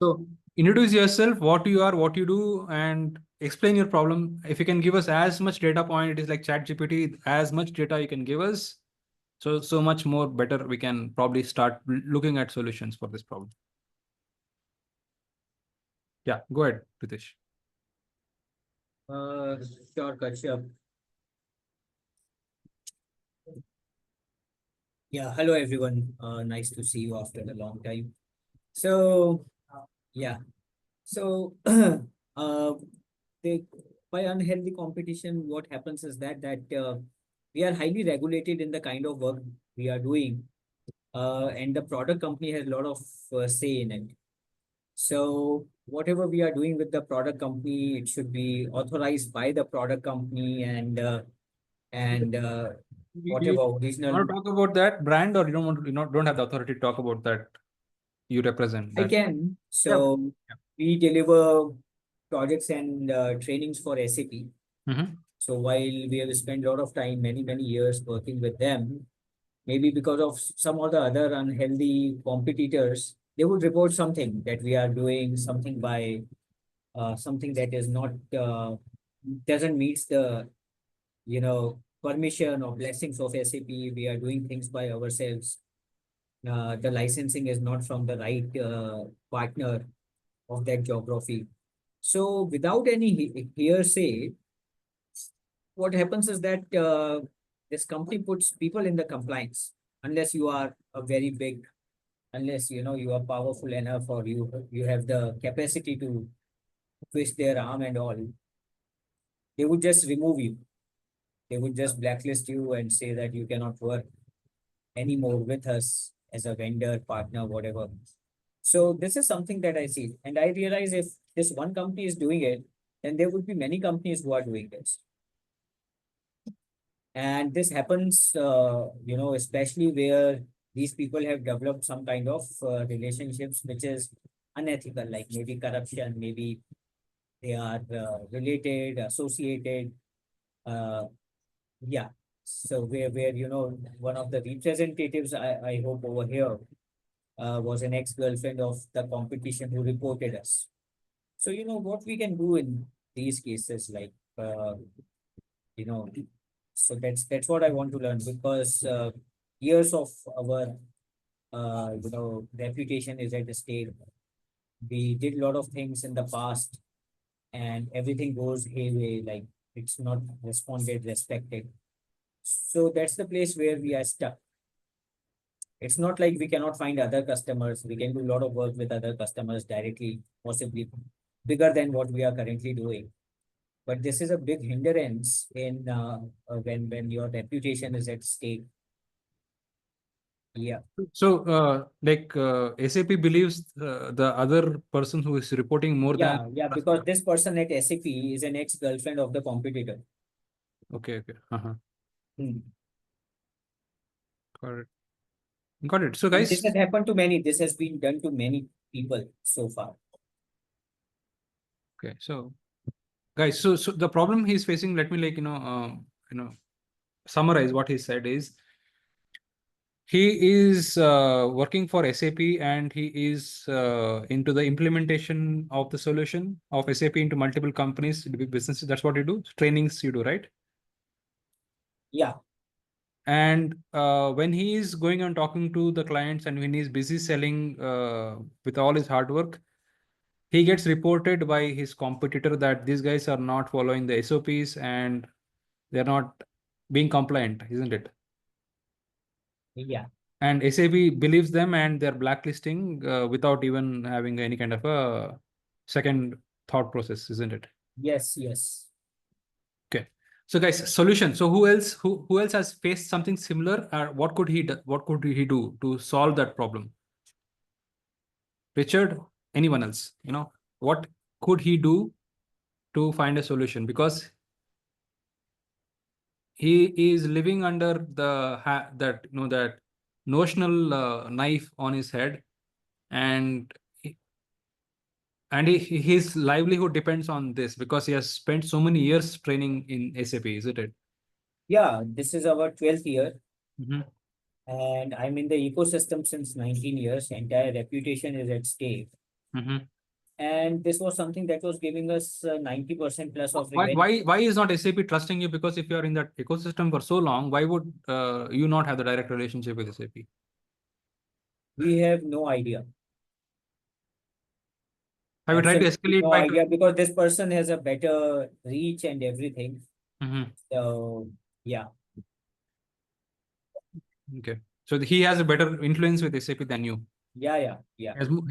So introduce yourself, what you are, what you do, and explain your problem. If you can give us as much data point, it is like ChatGPT, as much data you can give us. So much more better. We can probably start looking at solutions for this problem. Yeah, go ahead, Pritesh. Sure, Kashyap. Yeah, hello everyone. Nice to see you after a long time. So, yeah. So, the, by unhealthy competition, what happens is that we are highly regulated in the kind of work we are doing, and the product company has a lot of say in it. So, whatever we are doing with the product company, it should be authorized by the product company, and Do you whatever original. want to talk about that brand, or you don't want to, don't have the authority to talk about that you represent I that? can. Yeah. So we deliver projects and trainings for SAP. Mm-hmm. So while we have spent a lot of time, many years working with them, maybe because of some of the other unhealthy competitors, they would report something that we are doing something by something that is not doesn't meet the permission or blessings of SAP. We are doing things by ourselves. The licensing is not from the right partner of that geography. So without any hearsay, what happens is that this company puts people in the compliance unless you are a very big, unless you are powerful enough or you have the capacity to twist their arm and all, they would just remove you. They would just blacklist you and say that you cannot work anymore with us as a vendor, partner, whatever. So this is something that I see. And I realize if this one company is doing it, then there would be many companies who are doing this. And this happens, especially where these people have developed some kind of relationships which is unethical, like maybe corruption, maybe they are related, associated. Uh, yeah. So where one of the representatives, I hope over here, was an ex-girlfriend of the competition who reported us. So, what we can do in these cases, like, you know, so that's what I want to learn because years of our, reputation is at stake. We did a lot of things in the past and everything goes hayway, like it's not responded, respected. So that's the place where we are stuck. It's not like we cannot find other customers. We can do a lot of work with other customers directly, possibly bigger than what we are currently doing. But this is a big hindrance in when your reputation is at stake. Yeah, So, SAP believes the other person who is reporting more than. yeah. Because this person at SAP is an ex-girlfriend of the competitor. Okay, okay. Uh-huh. Hmm. Got it. Got it. So, And this guys, has happened to many. This has been done to many people so far. okay. So, guys, so the problem he's facing, let me summarize what he said is he is working for SAP and he is into the implementation of the solution of SAP into multiple companies, businesses. That's what you do. Trainings you do, right? Yeah, And when he is going and talking to the clients and when he's busy selling with all his hard work, he gets reported by his competitor that these guys are not following the SOPs and they're not being compliant, isn't it? yeah. And SAP believes them and they're blacklisting without even having any kind of a second thought process, isn't it? Yes, yes. Okay. So guys, solution. So who else has faced something similar? What could he do? What could he do to solve that problem? Richard, anyone else? What could he do to find a solution? Because he is living under that notional knife on his head, and his livelihood depends on this because he has spent so many years training in SAP, isn't it? Yeah, this is our 12th year. Mm-hmm. And I'm in the ecosystem since 19 years. Entire reputation is at stake. And this was something that was giving us 90% plus of Why, revenue. why is not SAP trusting you? Because if you are in that ecosystem for so long, why would you not have the direct relationship with SAP? We have no idea. Have you tried to Absolutely escalate no back to? idea, because this person has a better reach and everything. Mhm. So yeah, Okay, so he has a better influence with SAP than you. yeah. He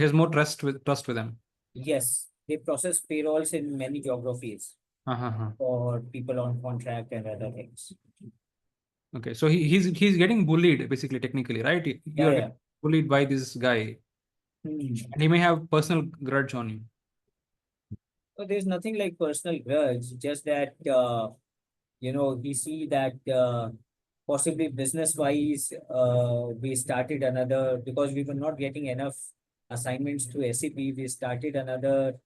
has more trust with them. Yes, they process payrolls in many geographies Uh-huh. for people on contract and other things. Okay, so he's getting bullied basically, technically, right? You Yeah, are yeah. getting bullied by this guy, Hmm. and he may have personal grudge on you. So there's nothing like personal grudge, just that we see that possibly business wise, we started another, because we were not getting enough assignments to SAP. We started another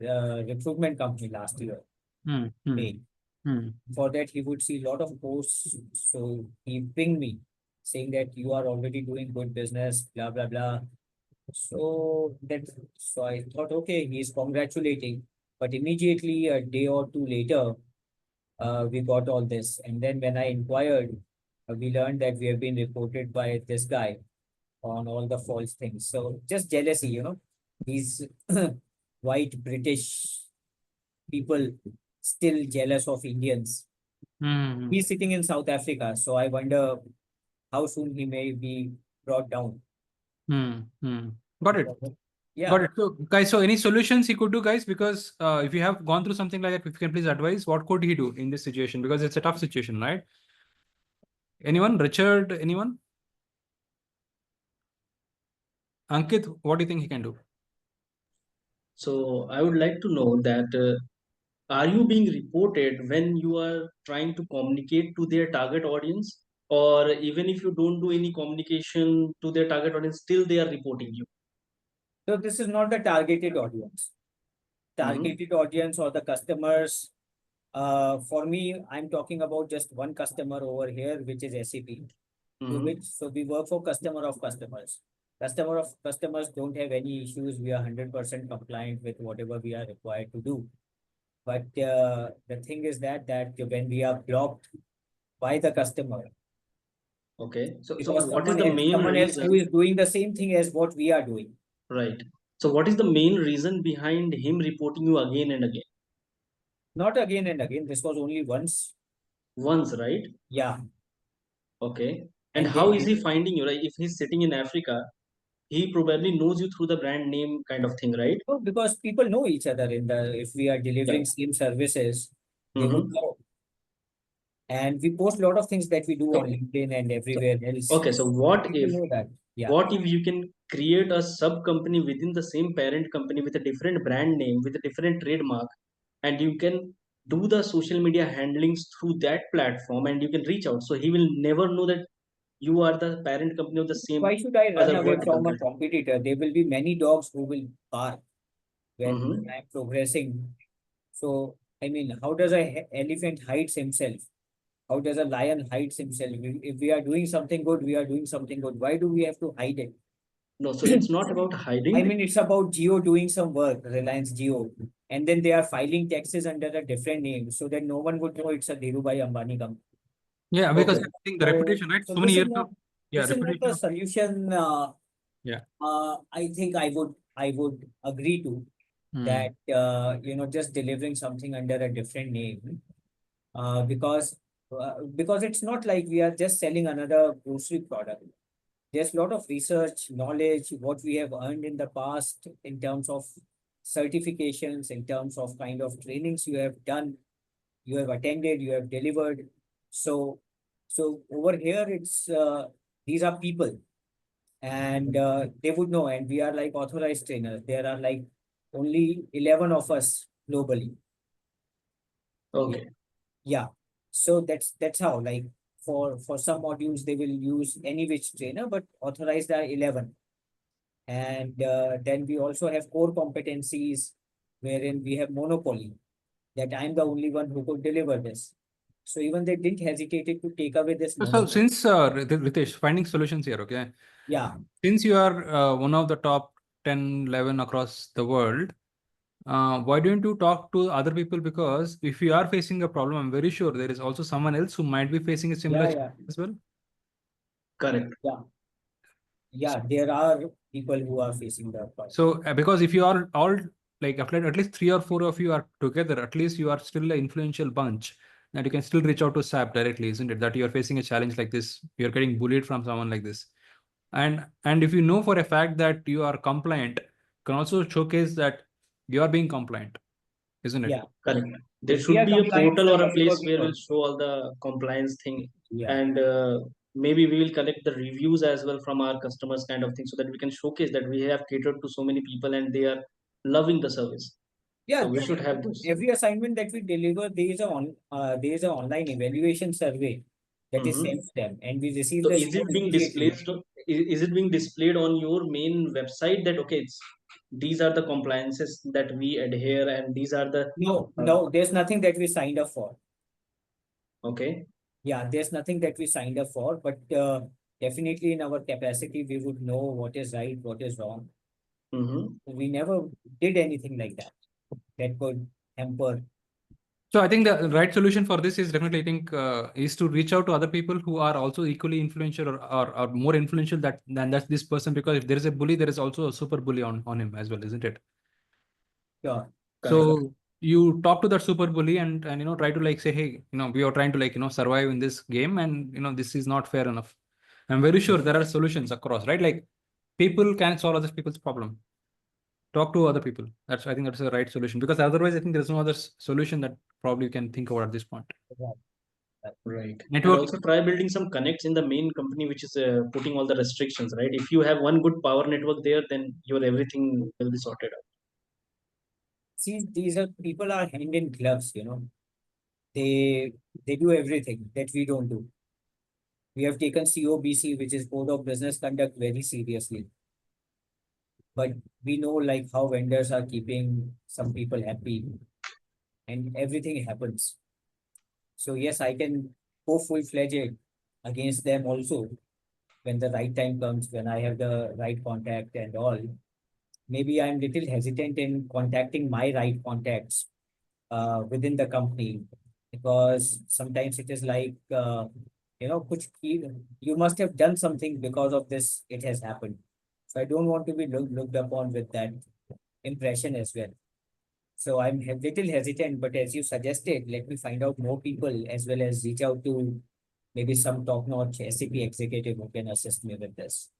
recruitment company last year, Hmm. Hmm. May. Hmm. For that, he would see a lot of posts. So he pinged me saying that you are already doing good business, blah, blah, blah. So I thought, okay, he's congratulating. But immediately a day or two later, we got all this. And then when I inquired, we learned that we have been reported by this guy on all the false things. So just jealousy. These white British people still jealous of Indians. Hmm. He's sitting in South Africa, so I wonder how soon he may be brought down. Hmm. Hmm. Got it. Yeah. Got it. So, guys, so any solutions he could do, guys? Because if you have gone through something like that, if you can please advise, what could he do in this situation? Because it's a tough situation, right? Anyone? Richard? Anyone? Ankit, what do you think he can do? So I would like to know that are you being reported when you are trying to communicate to their target audience, or even if you don't do any communication to their target audience, still they are reporting you? So this is not the targeted audience. Mm-hmm. Targeted audience or the customers. For me, I'm talking about just one customer over here, which is SAP. To Mm-hmm. which, so we work for customer of customers. Customer of customers don't have any issues. We are 100% compliant with whatever we are required to do. But the thing is that when we are blocked by the customer, Okay. So because what is the main someone else who reason? is doing the same thing as what we are doing. Right. So what is the main reason behind him reporting you again and again? Not again and again. This was only once. Once, right? Yeah. Okay. And And how then is he finding you? Right? If he's sitting in Africa, he probably knows you through the brand name kind of thing, right? no, because people know each other if we are Yeah. delivering same services, they would Mm-hmm. know. And we post a lot of things that we do on So, LinkedIn and so everywhere else. okay. So So people know that. Yeah. what if you can create a sub company within the same parent company with a different brand name with a different trademark, and you can do the social media handlings through that platform, and you can reach out, so he will never know that you are the parent company of the same Why should I run other away vertical from a company. competitor? There will be many dogs who will bark when Mm-hmm. I'm progressing. So, I mean, how does a elephant hides himself? How does a lion hides himself? If we are doing something good, we are doing something good. Why do we have to hide it? No, so it's not about I hiding. mean, it's about Geo doing some work, Reliance Geo, and then they are filing taxes under a different name so that no one would know it's a Dhirubhai Ambani company. Yeah, because Okay. I think the So, reputation, right? so So many this is years of, not yeah, a reputation of, solution. yeah. I think I would agree to Hmm. that. Just delivering something under a different name, because it's not like we are just selling another grocery product. There's a lot of research, knowledge, what we have earned in the past in terms of certifications, in terms of kind of trainings you have done, you have attended, you have delivered. So, so over here, these are people, and they would know. And we are like authorized trainers. There are like only 11 of us globally. Yeah. Okay. Yeah. So that's how, like, for some modules they will use any which trainer, but authorized are 11. And then we also have core competencies wherein we have monopoly, that I'm the only one who could deliver this. So even they didn't hesitate to take away this So monopoly. since Ritesh, finding solutions here, okay. Yeah. Since you are one of the top 10, 11 across the world, why don't you talk to other people? Because if you are facing a problem, I'm very sure there is also someone else who might be facing a similar Yeah, challenge as well. Correct. yeah, there are people who are facing the problem. So because if you are all like at least 3 or 4 of you are together, at least you are still an influential bunch that you can still reach out to SAP directly, isn't it? That you are facing a challenge like this, you're getting bullied from someone like this. And if you know for a fact that you are compliant, you can also showcase that you are being compliant, isn't it? Yeah, Correct. There if we should are be a compliant, portal the or a place customer where will we'll show all the compliance thing, yeah, and maybe we will collect the reviews as well from our customers, kind of thing, so that we can showcase that we have catered to so many people and they are loving the service. yeah. So we should have those. Every assignment that we deliver, there is an online evaluation survey that is Mhm. sent to them, and we receive So the is score it being immediately. displayed? Is it being displayed on your main website that okay, these are the compliances that we adhere, and these are the No, there's nothing that we signed up for. okay. Yeah, there's nothing that we signed up for, but definitely in our capacity, we would know what is right, what is wrong. Mm-hmm. We never did anything like that that could hamper. So I think the right solution for this is definitely, I think, is to reach out to other people who are also equally influential or more influential than that's this person. Because if there is a bully, there is also a super bully on him as well, isn't it? Sure. Correct. So you talk to that super bully and try to like say, hey, we are trying to like survive in this game, and this is not fair enough. I'm very sure there are solutions across, right? Like people can solve other people's problem. Talk to other people. I think that's the right solution, because otherwise I think there's no other solution that probably you can think about at this point. Right. And Network. also try building some connects in the main company, which is putting all the restrictions, right? If you have one good power network there, then your everything will be sorted out. See, these are people are hand in gloves, They they do everything that we don't do. We have taken COBC, which is Code of Business Conduct, very seriously. But we know like how vendors are keeping some people happy and everything happens. So yes, I can go full-fledged against them also when the right time comes, when I have the right contact and all. Maybe I'm little hesitant in contacting my right contacts within the company, because sometimes it is like you must have done something because of this it has happened. So I don't want to be looked upon with that impression as well. So I'm little hesitant, but as you suggested, let me find out more people as well as reach out to maybe some top-notch SAP executive who can assist me with this.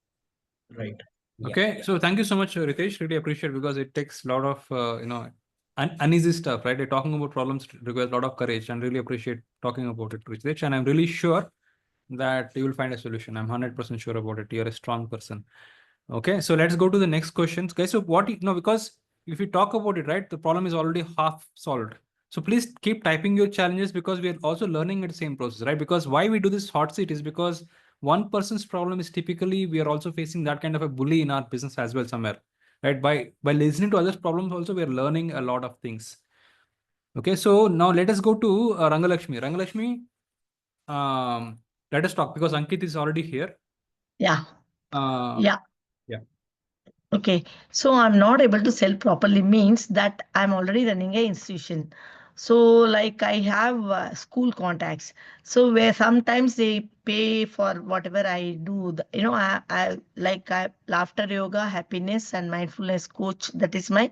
Right. Yeah. Okay, so thank you so much, Ritesh. Really appreciate, because it takes a lot of uneasy stuff, right? Talking about problems requires a lot of courage, and really appreciate talking about it, Ritesh. And I'm really sure that you will find a solution. I'm 100% sure about it. You're a strong person. Okay, so let's go to the next questions, guys. So because if you talk about it, right, the problem is already half solved. So please keep typing your challenges, because we are also learning at the same process, right? Because why we do this hot seat is because one person's problem is typically we are also facing that kind of a bully in our business as well somewhere, right? By listening to others' problems also, we are learning a lot of things. Okay, so now let us go to Rangalakshmi. Rangalakshmi, let us talk, because Ankit is already here. Yeah, Uh, yeah. yeah. Okay. So I'm not able to sell properly means that I'm already running a institution. So like I have school contacts. So where sometimes they pay for whatever I do. I laughter yoga, happiness and mindfulness coach. That is my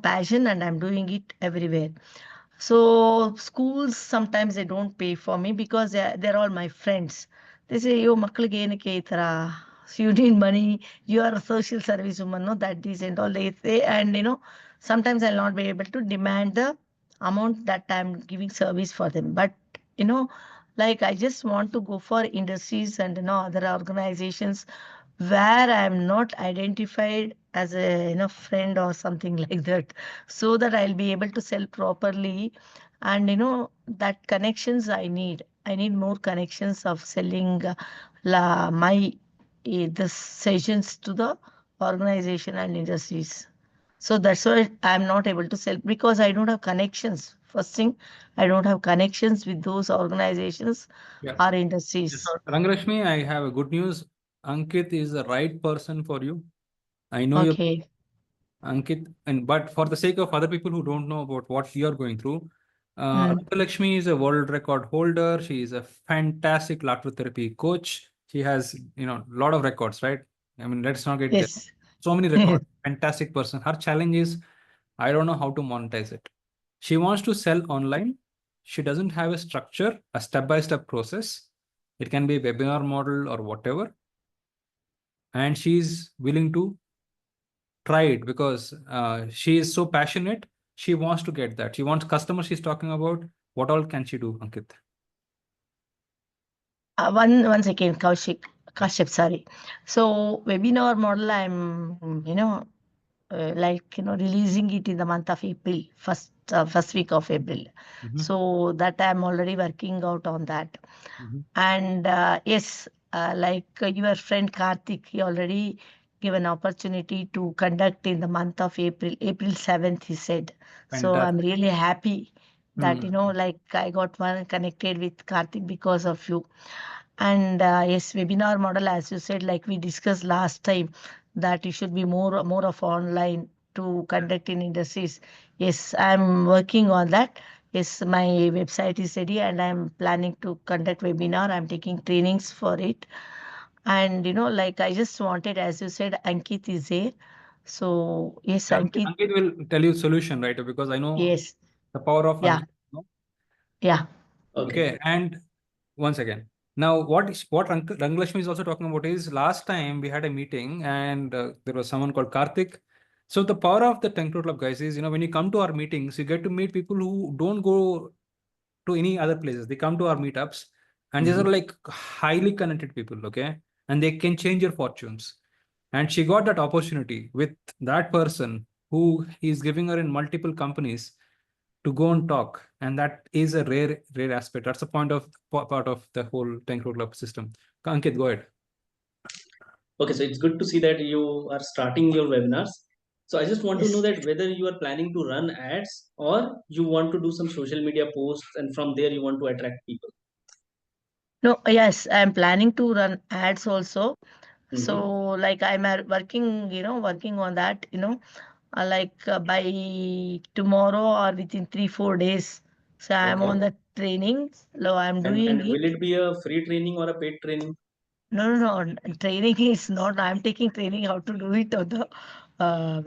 passion, and I'm doing it everywhere. So schools sometimes they don't pay for me because they're all my friends. They say, "Yo, ಮಕ್ಕಳಿಗೆ ಏನಕ್ಕೆ ಈ ತರ? So you need money. You are a social service woman, no? That is and all they say." And sometimes I'll not be able to demand the amount that I'm giving service for them. But you know, like I just want to go for industries and other organizations where I'm not identified as a friend or something like that, so that I'll be able to sell properly. And that connections I need more connections of selling the sessions to the organization and industries. So that's why I'm not able to sell, because I don't have connections. First thing, I don't have connections with those organizations Yeah. or industries. So, Rangalakshmi, I have a good news. Ankit is the right person for you. I know you're Okay. Ankit, but for the sake of other people who don't know about what you're going through, Mm. Lakshmi is a world record holder. She is a fantastic laughter therapy coach. She has, a lot of records, right? I mean, let's not get there. Yes. So many records. Fantastic person. Her challenge is, I don't know how to monetize it. She wants to sell online. She doesn't have a structure, a step-by-step process. It can be a webinar model or whatever. And she's willing to try it because she is so passionate. She wants to get that. She wants customers she's talking about. What all can she do, Ankit? One second, Kaushik, sorry. So webinar model, I'm releasing it in the month of April, first week of April. Mhm, So that I'm already working out on that. mhm. And yes, your friend Karthik, he already given opportunity to conduct in the month of April 7th, he said. So I'm Fantastic. really happy that, Hmm. I got one connected with Karthik because of you. And yes, webinar model, as you said, like we discussed last time, that it should be more of online to conduct in industries. Yes, I'm working on that. Yes, my website is ready and I'm planning to conduct webinar. I'm taking trainings for it. And I just wanted, as you said, Ankit is there. So yes, Ankit, Ankit will tell you solution, right? Because I know yes, the power of yeah, Ankit. No? yeah, Okay. Okay, and once again, now what Ranglashmi is also talking about is last time we had a meeting and there was someone called Karthik. So the power of the Crore Club guys is, when you come to our meetings, you get to meet people who don't go to any other places. They come to our meetups and these are Mhm. like highly connected people, okay? And they can change your fortunes. And she got that opportunity with that person who is giving her in multiple companies to go and talk. And that is a rare aspect. That's the part of the whole 10 Crore Club system. Ankit, go ahead. Okay, so it's good to see that you are starting your webinars. So I just want to know yes. that whether you are planning to run ads or you want to do some social media posts and from there you want to attract people. No, yes, I'm planning to run ads also. So, Mm-hmm. working on that, by tomorrow or within 3-4 days. So I'm Okay. on the training. So I'm And doing will it. it be a free training or a paid training? No. Training is not. I'm taking training how to do it on the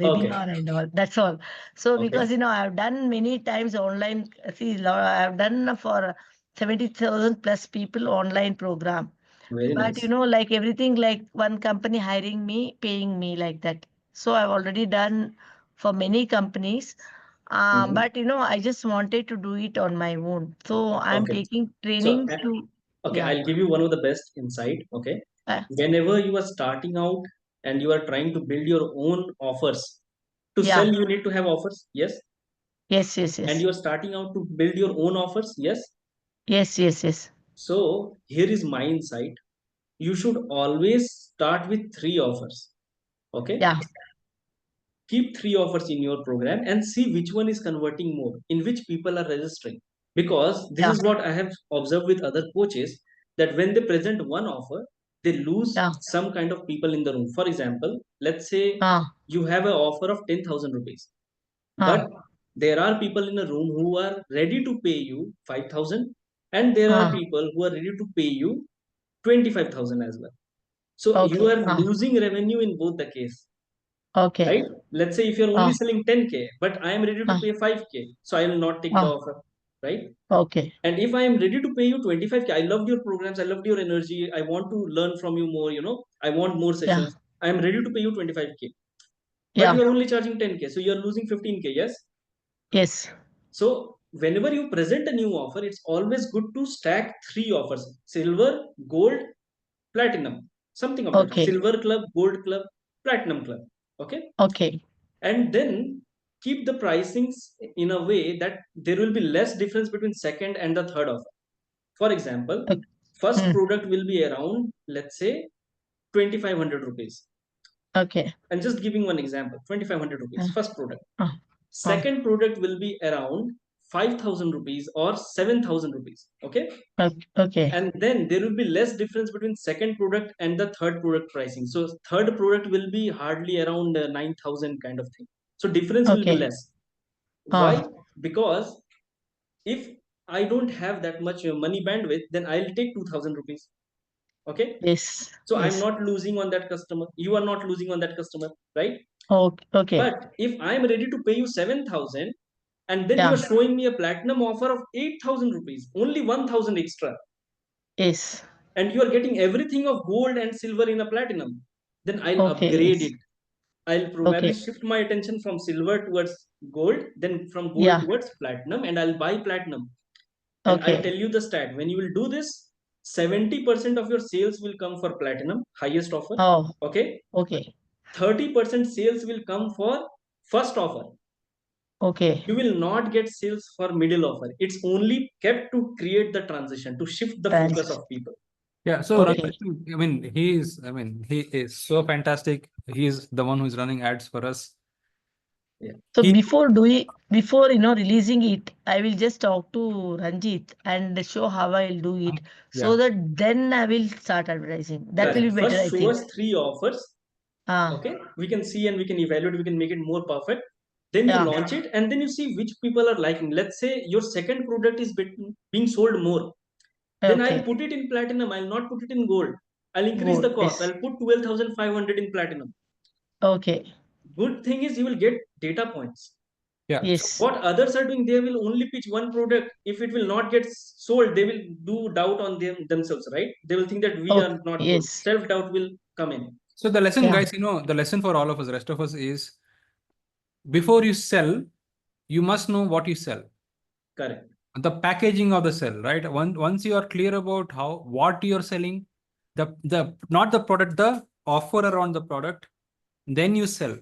Okay. webinar and all. That's all. So Okay. because I've done many times online. See, I've done for 70,000 plus people online program. Very But nice. like everything, like one company hiring me, paying me like that. So I've already done for many companies. Mm-hmm. But I just wanted to do it on my own. So I'm Okay. taking So training to, okay, yeah, I'll give you one of the best insight. Okay. uh, Whenever you are starting out and you are trying to build your own offers, to sell, yeah, you need to have offers. Yes. yes, yes, And yes, you are starting out to build your own offers. Yes. yes, yes, yes, So here is my insight. You should always start with three offers. Okay. yeah, Keep three offers in your program and see which one is converting more, in which people are registering. Because this yeah, is what I have observed with other coaches, that when they present one offer, they lose yeah, some kind of people in the room. For example, let's say ah, you have an offer of 10,000 rupees, but ah, there are people in a room who are ready to pay you 5,000, and there are ah, people who are ready to pay you 25,000 as well. So you okay, are losing revenue in both the case, okay, right? Let's say if you're only ah, selling 10K, but I am ready to ah, pay 5K, so I will not take the ah, offer, right? okay, And if I am ready to pay you 25K, I loved your programs, I loved your energy, I want to learn from you more, I want more yeah, sessions, I am ready to pay you 25K, but yeah, you are only charging 10K, so you are losing 15K, yes? yes, So whenever you present a new offer, it's always good to stack three offers: silver, gold, platinum, something of that. okay, Silver club, gold club, platinum club. Okay. okay, And then keep the pricings in a way that there will be less difference between second and the third offer. For example, okay, first hmm, product will be around, let's say, 2500 rupees. okay, And just giving one example, 2500 rupees, ah, first product. ah, ah, Second product will be around 5,000 rupees or 7,000 rupees. Okay. Okay. And then there will be less difference between second product and the third product pricing. So third product will be hardly around 9,000 kind of thing. So difference will be Okay. less. Why? Because if I don't have that much money bandwidth, then I'll take 2,000 rupees. Okay. Yes. So I'm Yes. not losing on that customer. You are not losing on that customer, right? Okay. But if I'm ready to pay you 7,000 and then you Yeah. are showing me a platinum offer of 8,000 rupees, only 1,000 extra, Yes. and you are getting everything of gold and silver in a platinum, then I'll Okay. upgrade Yes. it. I'll probably Okay. shift my attention from silver towards gold, then from gold Yeah. towards platinum, and I'll buy platinum. And I'll Okay. tell you the stat, when you will do this, 70% of your sales will come for platinum, highest offer. Oh. Okay. Okay. 30% sales will come for first offer. Okay. You will not get sales for middle offer. It's only kept to create the transition, to shift the focus Thanks. of people. Yeah, so Okay. Rakesh, he is so fantastic. He is the one who is running ads for us. Yeah. So He, before releasing it, I will just talk to Ranjit and show how I will do it, so yeah, that then I will start advertising. That will be Correct. better, First, I show think. us 3 offers. Ah. Okay. We can see and we can evaluate, we can make it more perfect. Then you Yeah. launch it and then you see which people are liking. Let's say your second product is being sold more. Then I'll Okay. put it in platinum. I'll not put it in gold. I'll increase the Good. cost. Yes. I'll put 12,500 in platinum. Okay. Good thing is you will get data points. yeah. So Yes. What others are doing, they will only pitch one product. If it will not get sold, they will do doubt on themselves, right? They will think that we Okay. are not good. Yes. Self doubt will come in. so the lesson, Yeah. guys, the lesson for all of us, rest of us, is before you sell, you must know what you sell. Correct. The packaging of the sell, right? Once you are clear about what you're selling, the not the product, the offer around the product, then you sell.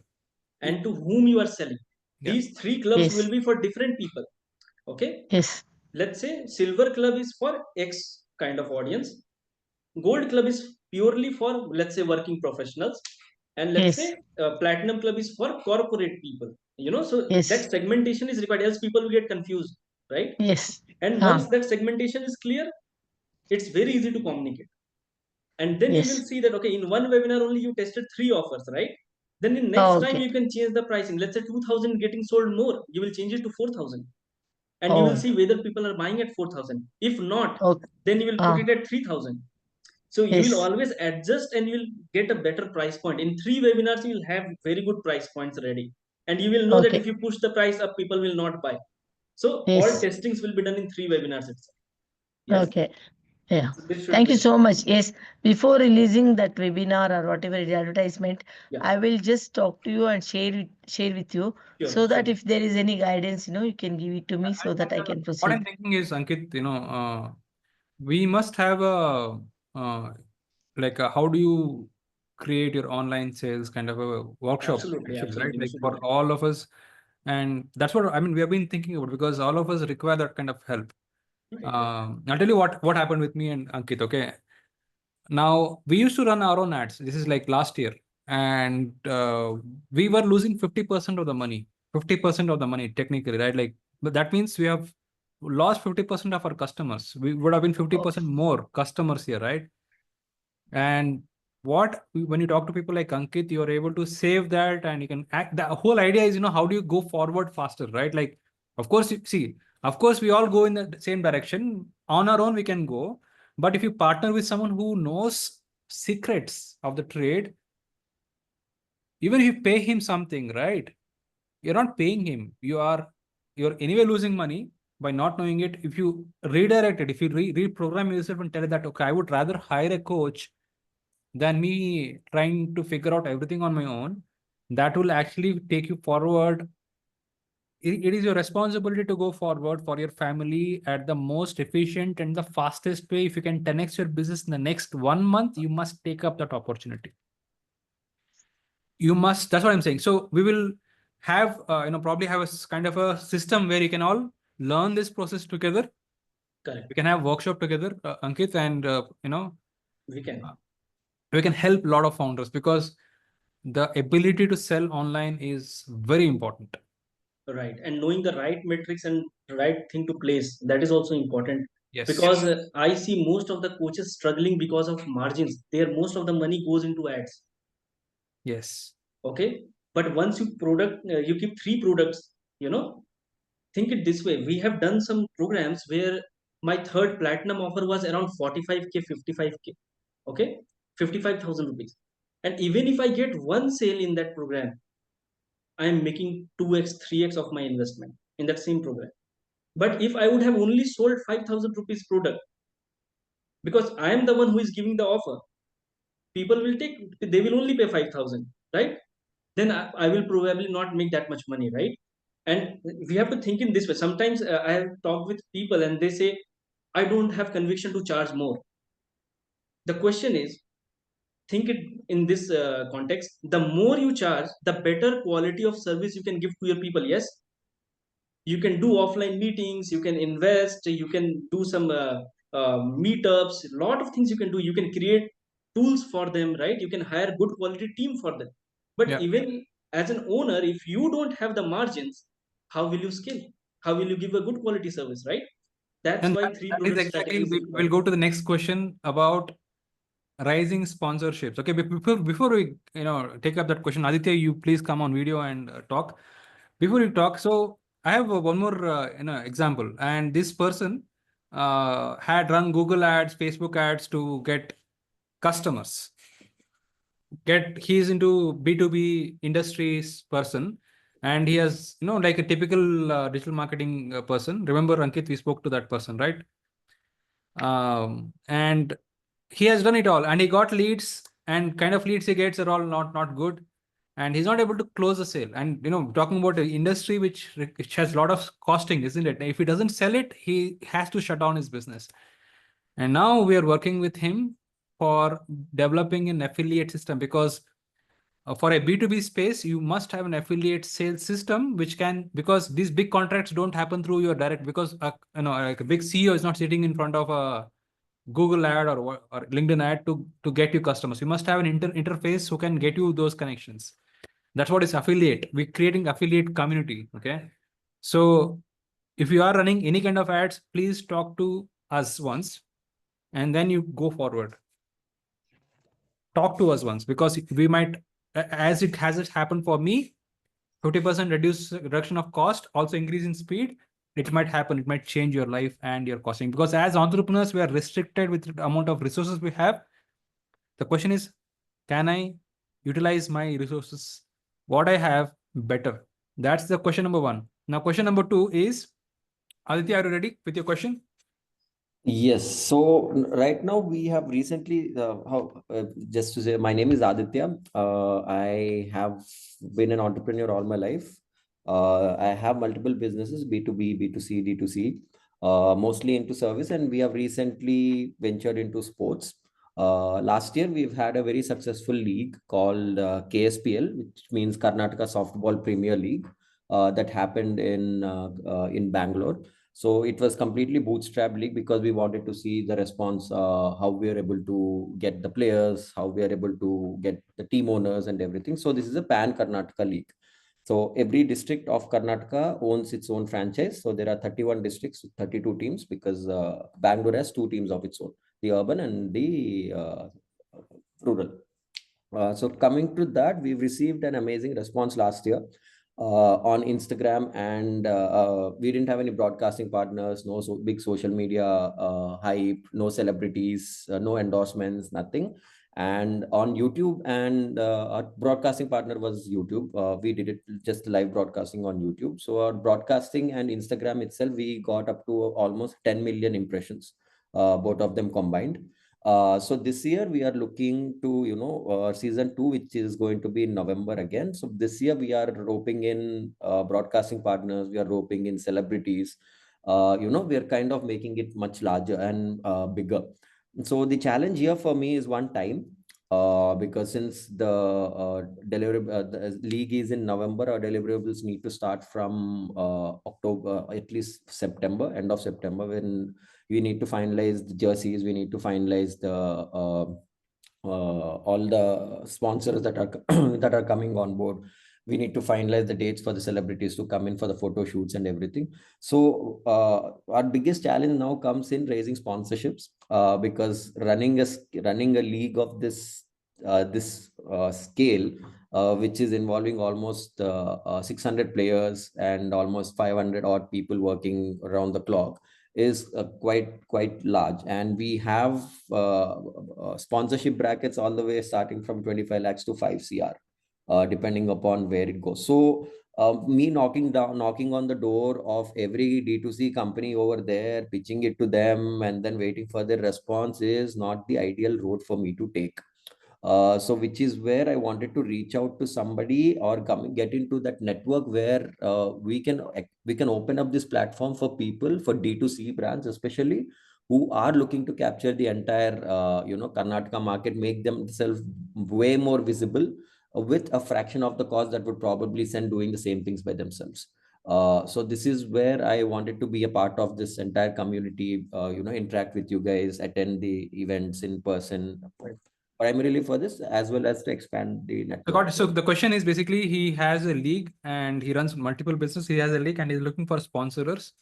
And to whom you are selling. Yeah. These 3 clubs will Yes. be for different people. Okay. Yes. Let's say silver club is for X kind of audience. Gold club is purely for, let's say, working professionals. And let's Yes. say platinum club is for corporate people. So Yes. that segmentation is required, else people will get confused, right? Yes. And Ah. once that segmentation is clear, it's very easy to communicate. And then you will Yes. see that, okay, in one webinar only you tested 3 offers, right? Then in next Oh, time okay. you can change the pricing. Let's say 2,000 getting sold more, you will change it to 4,000. And you will Oh. see whether people are buying at 4,000. If not, Okay. then you will put Ah. it at 3,000. So you will Yes. always adjust and you will get a better price point. In 3 webinars, you will have very good price points ready. And you will know that Okay. if you push the price up, people will not buy. So all Yes. testings will be done in 3 webinars itself. Yes. Okay. Yeah. So this should Thank be. you so much. Yes. Before releasing that webinar or whatever it is, advertisement, Yeah. I will just talk to you and share with you, Sure. so that Sure. if there is any guidance, you can give it to me, so that I can What I'm proceed. thinking is, Ankit, we must have how do you create your online sales kind of a workshop, Absolutely. actually, right? Absolutely. We Like should do for that. all of us. And that's what we have been thinking about, because all of us require that kind of help. Right. I'll tell you what happened with me and Ankit. Okay. Now, we used to run our own ads. This is like last year. And we were losing 50% of the money, 50% of the money technically, right? Like, but that means we have lost 50% of our customers. We would have been 50% more customers here, right? And when you talk to people like Ankit, you are able to save that and you can act. The whole idea is, how do you go forward faster, right? Like, of course, of course, we all go in the same direction. On our own, we can go. But if you partner with someone who knows secrets of the trade, even if you pay him something, right? You're not paying him. You're anyway losing money by not knowing it. If you redirect it, if you reprogram yourself and tell it that, okay, I would rather hire a coach than me trying to figure out everything on my own, that will actually take you forward. It is your responsibility to go forward for your family at the most efficient and the fastest way. If you can 10x your business in the next 1 month, you must take up that opportunity. You must. That's what I'm saying. So we will have, probably have a kind of a system where you can all learn this process together. Correct. We can have workshop together, Ankit, and We can. we can help a lot of founders, because the ability to sell online is very important. Right. And knowing the right metrics and right thing to place, that is also important. Yes. Because I see most of the coaches struggling because of margins. There, most of the money goes into ads. Yes. Okay. But once you keep 3 products, think it this way. We have done some programs where my third platinum offer was around 45K, 55K. Okay. 55,000 rupees. And even if I get one sale in that program, I am making 2x, 3x of my investment in that same program. But if I would have only sold 5,000 rupees product, because I am the one who is giving the offer, people will they will only pay 5,000, right? Then I will probably not make that much money, right? And we have to think in this way. Sometimes I have talked with people and they say, I don't have conviction to charge more. The question is, think it in this context. The more you charge, the better quality of service you can give to your people. Yes, you can do offline meetings, you can invest, you can do some meetups, a lot of things you can do. You can create tools for them, right? You can hire good quality team for them. But Yeah. even as an owner, if you don't have the margins, how will you scale? How will you give a good quality service, right? That's And why that, three that is product exactly, strategy is we'll important. go to the next question about rising sponsorships. Okay, before we take up that question, Aditya, you please come on video and talk. Before you talk, so I have one more example, and this person had run Google ads, Facebook ads to get customers. He's into B2B industries person, and he has like a typical digital marketing person. Remember, Ankit, we spoke to that person, right? And he has done it all, and he got leads, and kind of leads he gets are all not good, and he's not able to close the sale. And talking about an industry which has a lot of costing, isn't it? If he doesn't sell it, he has to shut down his business. And now we are working with him for developing an affiliate system, because for a B2B space, you must have an affiliate sales system, which can, because these big contracts don't happen through your direct, because like a big CEO is not sitting in front of a Google ad or LinkedIn ad to get you customers. You must have an interface who can get you those connections. That's what is affiliate. We're creating affiliate community. Okay. So if you are running any kind of ads, please talk to us once, and then you go forward. Talk to us once, because we might, as it has happened for me, 50% reduction of cost, also increase in speed. It might happen. It might change your life and your costing, because as entrepreneurs, we are restricted with the amount of resources we have. The question is, can I utilize my resources, what I have, better? That's the question number one. Now, question number two is, Aditya, are you ready with your question? Yes. So right now we have recently, just to say, my name is Aditya. I have been an entrepreneur all my life. I have multiple businesses, B2B, B2C, D2C, mostly into service, and we have recently ventured into sports. Last year, we've had a very successful league called KSPL, which means Karnataka Softball Premier League, that happened in Bangalore. So it was completely bootstrap league, because we wanted to see the response, how we are able to get the players, how we are able to get the team owners and everything. So this is a pan Karnataka league. So every district of Karnataka owns its own franchise. So there are 31 districts, 32 teams, because Bangalore has 2 teams of its own, the urban and the rural. So coming to that, we've received an amazing response last year on Instagram, and we didn't have any broadcasting partners, no big social media hype, no celebrities, no endorsements, nothing. And on YouTube, and our broadcasting partner was YouTube. We did it just live broadcasting on YouTube. So our broadcasting and Instagram itself, we got up to almost 10 million impressions, both of them combined. So this year we are looking to, season 2, which is going to be in November again. So this year we are roping in broadcasting partners, we are roping in celebrities. We are kind of making it much larger and bigger. So the challenge here for me is one time, because since the league is in November, our deliverables need to start from October, at least September, end of September, when we need to finalize the jerseys, we need to finalize the all the sponsors that are that are coming on board. we need to finalize the dates for the celebrities to come in for the photo shoots and everything. So our biggest challenge now comes in raising sponsorships, because running a league of this scale, which is involving almost 600 players and almost 500 odd people working around the clock, is quite large. And we have sponsorship brackets all the way starting from 25 lakhs to 5 cr, depending upon where it goes. So me knocking on the door of every D2C company over there, pitching it to them, and then waiting for their response is not the ideal road for me to take. So which is where I wanted to reach out to somebody or get into that network where we can open up this platform for people, for D2C brands especially, who are looking to capture the entire Karnataka market, make themselves way more visible, with a fraction of the cost that would probably send doing the same things by themselves. So this is where I wanted to be a part of this entire community, interact with you guys, attend the events in person, primarily for this, as well as to expand the network. So the question is basically, he has a league and he runs multiple businesses. He has a league and he's looking for sponsors.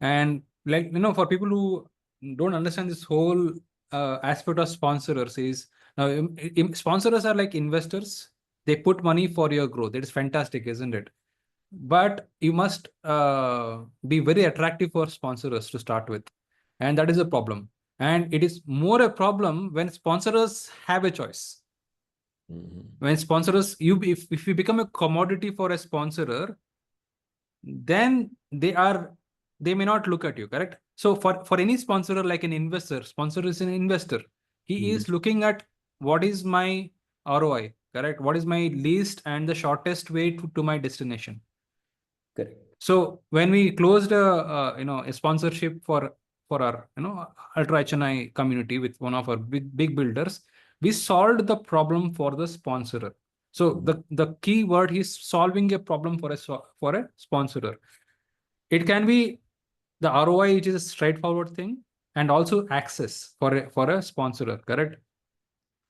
And for people who don't understand this whole aspect of sponsors, is now sponsors are like investors. They put money for your growth. It is fantastic, isn't it? But you must be very attractive for sponsors to start with. And that is a problem. And it is more a problem when sponsors have a choice. When sponsors, if you become a commodity for a sponsor, then they may not look at you, correct? So for any sponsor, like an investor, sponsor is an investor. He is looking at what is my ROI, correct? What is my least and the shortest way to my destination? Correct. So when we closed a sponsorship for our Ultra HNI community with one of our big builders, we solved the problem for the sponsor. So the key word is solving a problem for a sponsor. It can be the ROI, which is a straightforward thing, and also access for a sponsor, correct?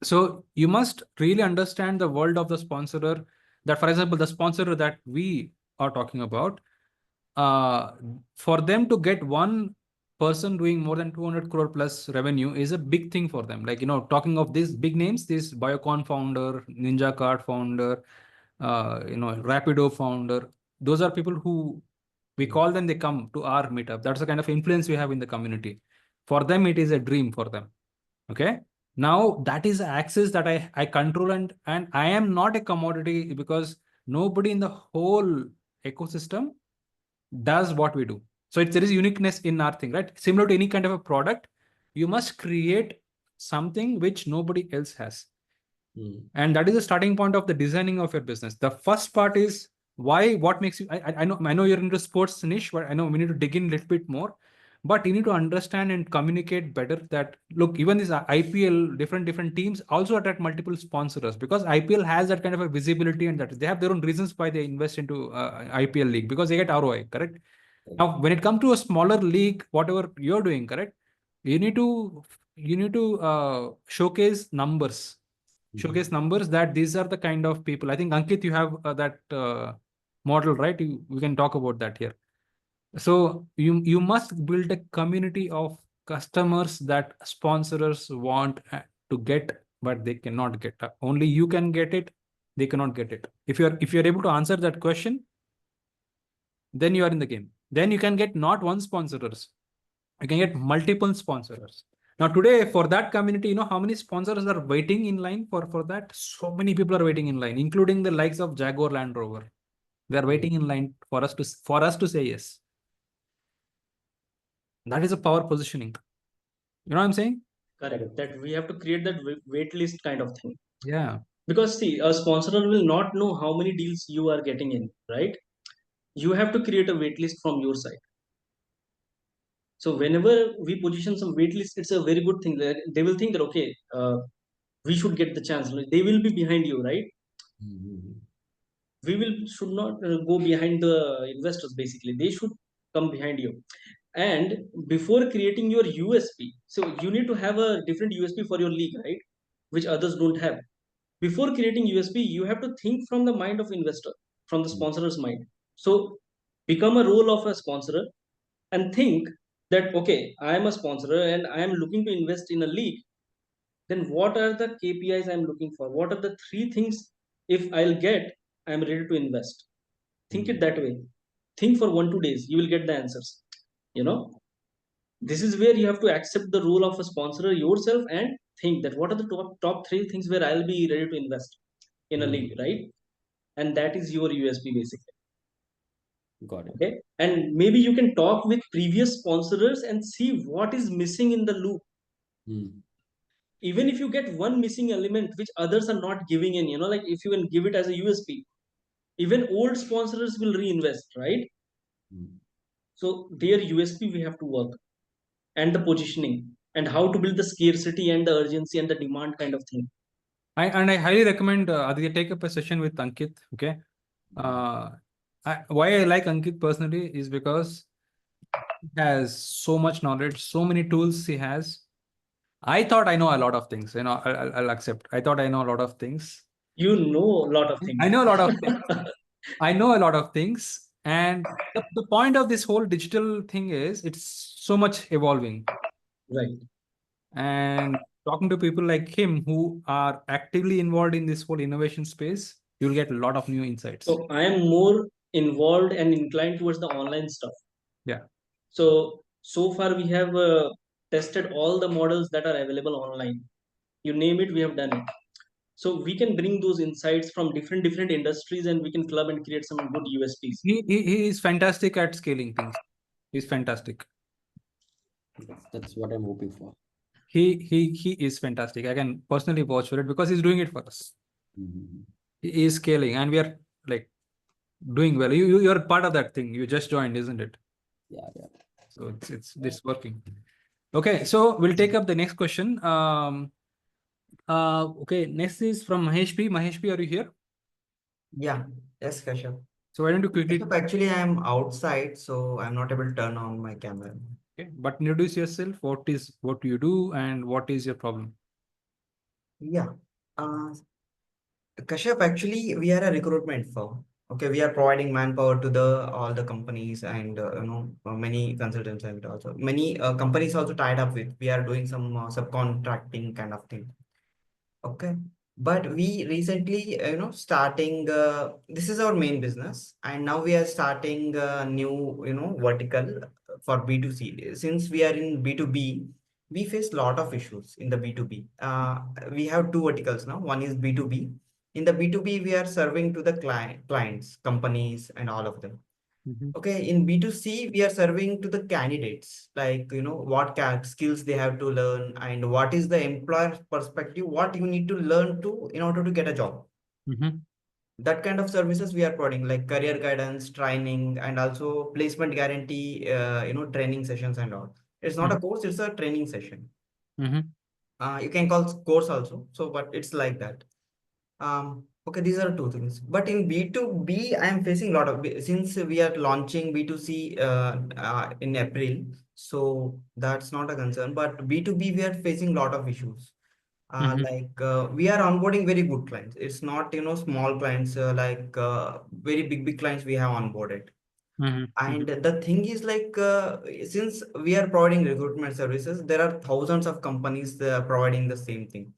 So you must really understand the world of the sponsor. That, for example, the sponsor that we are talking about, for them to get one person doing more than 200 crore plus revenue is a big thing for them. Like, talking of these big names, this Biocon founder, Ninja Card founder, Rapido founder, those are people who we call them, they come to our meetup. That's the kind of influence we have in the community. For them, it is a dream for them. Okay. Now that is access that I control, and I am not a commodity, because nobody in the whole ecosystem does what we do. So there is uniqueness in our thing, right? Similar to any kind of a product, you must create something which nobody else has. And that is the starting point of the designing of your business. The first part is what makes you, I know you're into sports niche, but I know we need to dig in a little bit more. But you need to understand and communicate better that, look, even this IPL, different teams also attract multiple sponsors, because IPL has that kind of a visibility, and that they have their own reasons why they invest into IPL league, because they get ROI, correct? Now, when it comes to a smaller league, whatever you're doing, correct, you need to showcase numbers. Showcase numbers that these are the kind of people. I think, Ankit, you have that model, right? We can talk about that here. So you must build a community of customers that sponsors want to get, but they cannot get. Only you can get it. They cannot get it. If you're able to answer that question, then you are in the game. Then you can get not one sponsors. You can get multiple sponsors. Now today, for that community, how many sponsors are waiting in line for that? So many people are waiting in line, including the likes of Jaguar Land Rover. They are waiting in line for us to say yes. That is a power positioning. You know what I'm saying? Correct. That we have to create that wait list kind of thing. Yeah. Because see, a sponsor will not know how many deals you are getting in, right? You have to create a wait list from your side. So whenever we position some wait list, it's a very good thing. That they will think that, okay, we should get the chance. They will be behind you, right? We should not go behind the investors. Basically, they should come behind you. And before creating your USP, so you need to have a different USP for your league, right? Which others don't have. before creating USP, you have to think from the mind of investor, from the sponsor's mind. So become a role of a sponsor and think that, okay, I am a sponsor and I am looking to invest in a league. Then what are the KPIs I'm looking for? What are the three things if I'll get, I'm ready to invest? Think it that way. Think for 1-2 days, you will get the answers. You know, this is where you have to accept the role of a sponsor yourself and think that what are the top three things where I'll be ready to invest in a league, right? And that is your USP basically. Got it. Okay, and maybe you can talk with previous sponsors and see what is missing in the loop. Even if you get one missing element which others are not giving in, like if you can give it as a USP, even old sponsors will reinvest, right? So their USP we have to work, and the positioning, and how to build the scarcity and the urgency and the demand kind of thing. I highly recommend Aditya take up a session with Ankit. Okay. Why I like Ankit personally is because he has so much knowledge, so many tools he has. I thought I know a lot of things. I'll accept. I thought I know a lot of things. You know a lot of things. I know a lot of things. I know a lot of things. And the point of this whole digital thing is it's so much evolving. Right. And talking to people like him who are actively involved in this whole innovation space, you'll get a lot of new insights. So I am more involved and inclined towards the online stuff. Yeah. So far we have tested all the models that are available online. You name it, we have done it. So we can bring those insights from different industries, and we can club and create some good USPs. He is fantastic at scaling things. He's fantastic. That's what I'm hoping for. He is fantastic. I can personally vouch for it because he's doing it for us. He is scaling, and we are like doing well. You're part of that thing. You just joined, isn't it? Yeah. So it's working. Okay, so we'll take up the next question. Okay, next is from Mahesh P. Mahesh P, are you here? Yeah, yes, Kashyap. So why don't you quickly? Kashyap, actually, I'm outside, so I'm not able to turn on my camera. Okay, but introduce yourself. What do you do, and what is your problem? Yeah. Kashyap, actually, we are a recruitment firm. Okay, we are providing manpower to all the companies and many consultants and also many companies also tied up with. We are doing some subcontracting kind of thing. Okay, but we recently, starting. This is our main business, and now we are starting a new, vertical for B2C. Since we are in B2B, we face a lot of issues in the B2B. We have two verticals now. One is B2B. In the B2B, we are serving to the clients, companies, and all of them. Okay, in B2C, we are serving to the candidates, like, what skills they have to learn and what is the employer perspective, what you need to learn in order to get a job. That kind of services we are providing, like career guidance, training, and also placement guarantee, training sessions and all. It's not a course, it's a training session. You can call course also. So, but it's like that. Okay, these are two things. But in B2B, I am facing a lot of, since we are launching B2C in April, so that's not a concern. But B2B, we are facing a lot of issues. We are onboarding very good clients. It's not, small clients, very big clients we have onboarded. And the thing is, like, since we are providing recruitment services, there are thousands of companies providing the same thing.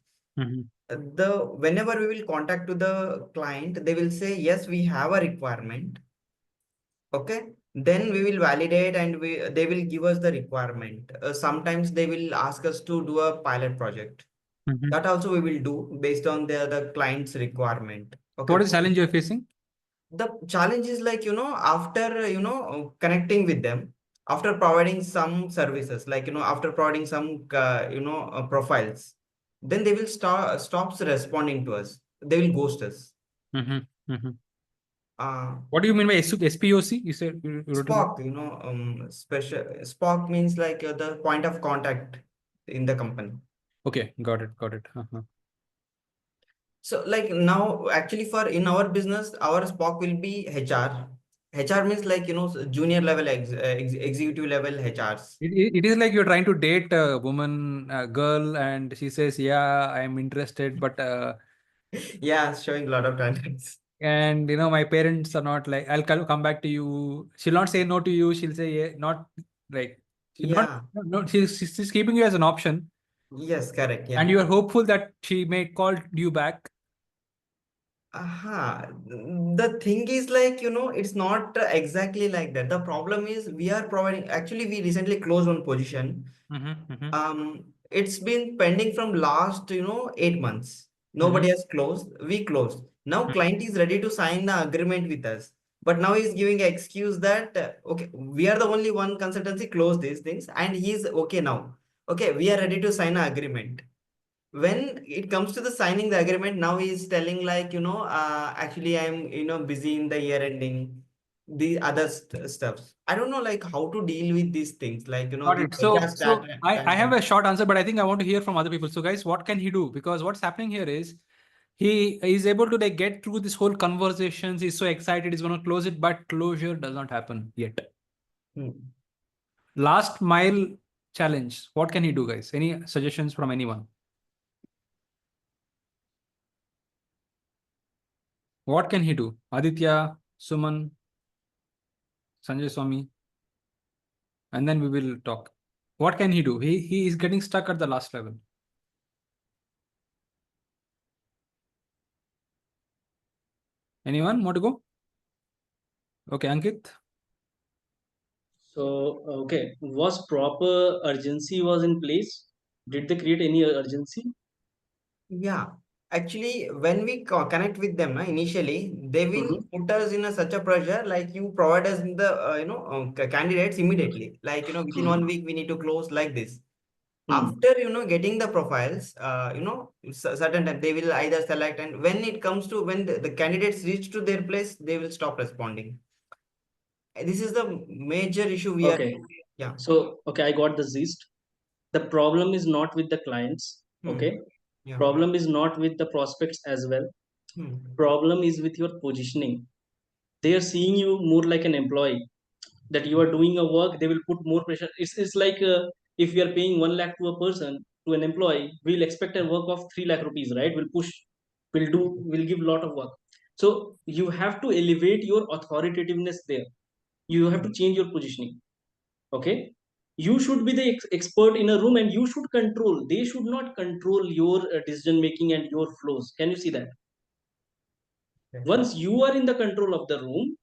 Whenever we will contact to the client, they will say, yes, we have a requirement. Okay, then we will validate and they will give us the requirement. Sometimes they will ask us to do a pilot project. That also we will do based on the client's requirement. Okay. What is the challenge you're facing? The challenge is, like, after, connecting with them, after providing some services, like, after providing some, profiles, then they will stops responding to us. They will ghost us. What do you mean by SPOC? You said you wrote SPOC, special SPOC means like the point of contact in the company. Okay, got it. So, like, now actually in our business, our SPOC will be HR. HR means, like, junior level, executive level HRs. It is like you're trying to date a woman, a girl, and she says, yeah, I'm interested, but Yeah, showing a lot of talents. And my parents are not like, I'll come back to you. She'll not say no to you. She'll say yeah, not like she'll not Yeah. no. She's keeping you as an option, Yes, correct. and Yeah. you are hopeful that she may call you back. Aha. The thing is like, it's not exactly like that. The problem is we are providing, actually, we recently closed one position. It's been pending from last, 8 months. Nobody has closed. We closed. Now client is ready to sign the agreement with us. But now he's giving an excuse that, okay, we are the only one consultancy close these things and he's okay now. Okay, we are ready to sign an agreement. When it comes to the signing the agreement, now he's telling like, actually I'm, busy in the year ending, the other stuffs. I don't know like how to deal with these things, like, Got the it. HR So I have standard. a short answer, but I think I want to hear from other people. So guys, what can he do? Because what's happening here is he is able to like get through this whole conversations. He's so excited, he's going to close it, but closure does not happen yet. Hmm. Last mile challenge. What can he do, guys? Any suggestions from anyone? What can he do? Aditya, Suman, Sanjay Swami, and then we will talk. What can he do? He is getting stuck at the last level. Anyone want to go? Okay, Ankit. So, okay, was proper urgency was in place? Did they create any urgency? Yeah, actually, when we connect with them, initially, they will put us in such a pressure, like you provide us the, candidates immediately. Like, within 1 week, we need to close like this. After, getting the profiles, certain time, they will either select, and when it comes to, when the candidates reach to their place, they will stop responding. This is the major issue we are, Okay, yeah. so okay, I got the gist. The problem is not with the clients. Okay, Yeah. problem is not with the prospects as well. Problem is with your positioning. They are seeing you more like an employee, that you are doing a work. They will put more pressure. It's like if we are paying 1 lakh to a person, to an employee, we'll expect a work of 3 lakh rupees, right? We'll push, we'll give a lot of work. So you have to elevate your authoritativeness there. You have to change your positioning. Okay, you should be the expert in a room, and you should control. They should not control your decision making and your flows. Can you see that? Once you are in the control of the room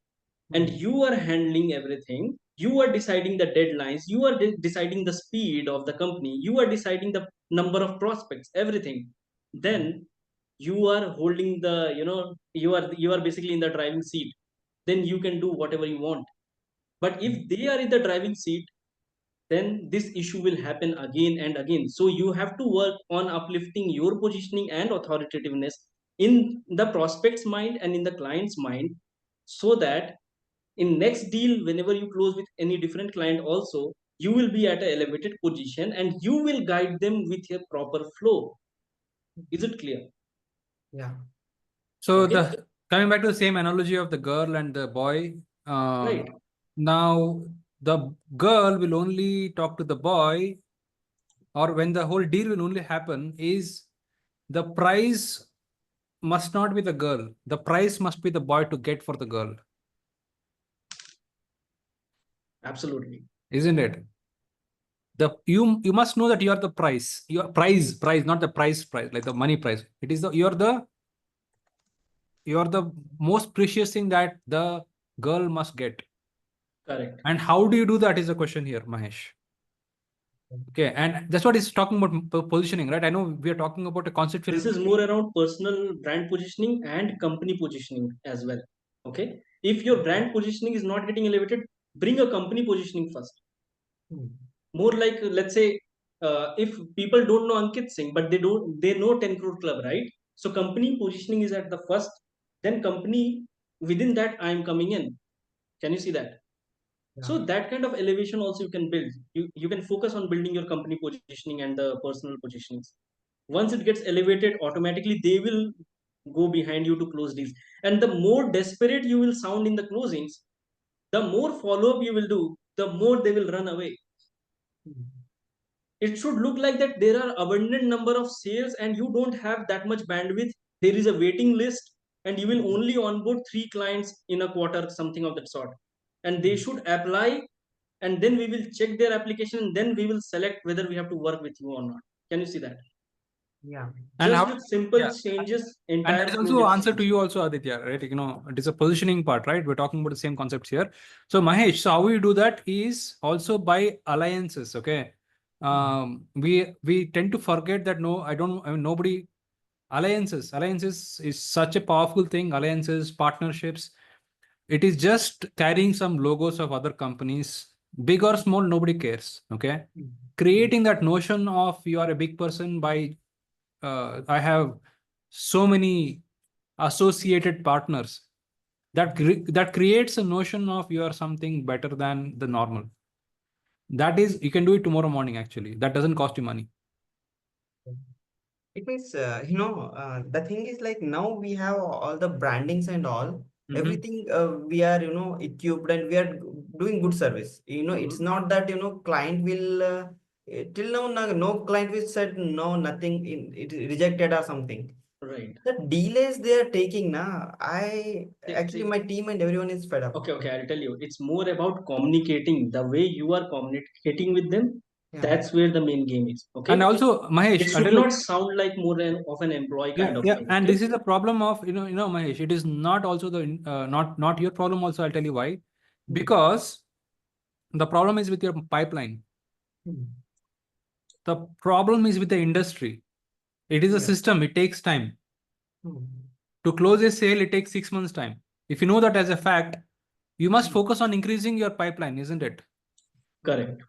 and you are handling everything, you are deciding the deadlines, you are deciding the speed of the company, you are deciding the number of prospects, everything, then you are holding the, you are basically in the driving seat. Then you can do whatever you want. But if they are in the driving seat, then this issue will happen again and again. So you have to work on uplifting your positioning and authoritativeness in the prospect's mind and in the client's mind, so that in next deal, whenever you close with any different client also, you will be at an elevated position and you will guide them with a proper flow. Is it clear? Yeah. So Okay. the coming back to the same analogy of the girl and the boy. Right. Now the girl will only talk to the boy, or when the whole deal will only happen, is the price must not be the girl. The price must be the boy to get for the girl. Absolutely. Isn't it? You must know that you are the price. Your price, not the price, like the money price. It is you're the most precious thing that the girl must get. Correct. And how do you do that is the question here, Mahesh. Okay, and that's what he's talking about, positioning, right? I know we are talking about a concept. This is more around personal brand positioning and company positioning as well. Okay. If your brand positioning is not getting elevated, bring a company positioning first. More like, let's say, if people don't know Ankit Singh, but they know 10 Crore Club, right? So company positioning is at the first, then company, within that I am coming in. Can you see that? So that kind of elevation also you can build. You can focus on building your company positioning and the personal positionings. Once it gets elevated, automatically they will go behind you to close deals. And the more desperate you will sound in the closings, the more follow-up you will do, the more they will run away. It should look like that there are abundant number of sales and you don't have that much bandwidth there is a waiting list, and you will only onboard 3 clients in a quarter, something of that sort. And they should apply, and then we will check their application, and then we will select whether we have to work with you or not. Can you see that? Yeah. And Just how, with simple yeah. changes, And entire that is flow also gets answer to changed. you also, Aditya, right? You know, it is a positioning part, right? We're talking about the same concepts here. So Mahesh, so how we do that is also by alliances, okay? We tend to forget that nobody, alliances is such a powerful thing. Alliances, partnerships, it is just carrying some logos of other companies, big or small, nobody cares, okay? Creating that notion of you are a big person by I have so many associated partners, that creates a notion of you are something better than the normal. That is, you can do it tomorrow morning, actually. That doesn't cost you money. It means, the thing is like now we have all the brandings and all, everything we are, equipped and we are doing good service. It's not that, client will, till now, no client will said no, nothing, it rejected or something. Right. The delays they are taking now, actually See. my team and everyone is fed up. Okay, I'll tell you. It's more about communicating, the way you are communicating with them. Yeah. That's where the main game is. Okay. And also, Mahesh, It should not sound like more of an employee kind of thing. and Okay? this is the problem of Mahesh. It is not also the not your problem. Also, I'll tell you why. Because the problem is with your pipeline. The problem is with the industry. It is a system. It takes time. To close a sale, it takes 6 months time. If you know that as a fact, you must focus on increasing your pipeline, isn't it? Correct.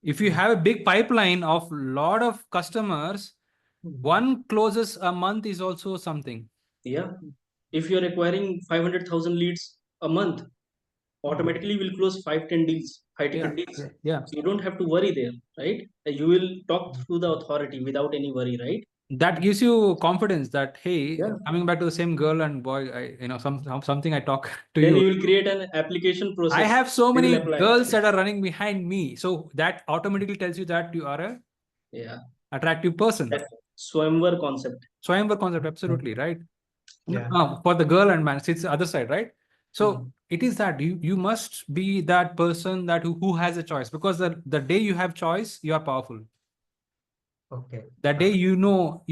If you have a big pipeline of lot of customers, one closes a month is also something. Yeah. If you're acquiring 500,000 leads a month, automatically will close 5-10 deals, high ticket deals. Yeah. So you don't have to worry there, right? You will talk through the authority without any worry, right? That gives you confidence that, hey, Yeah. coming back to the same girl and boy, something I talk to Then you. you will create an application process. I have so They will many apply. girls that are running behind me. So that automatically tells you that you are a attractive person. That Swayamvar concept. Swayamvar concept, absolutely, right? Yeah. For the girl and man, it's the other side, right? So it is that you must be that person that who has a choice, because the day you have choice, you are powerful. Okay. That day you know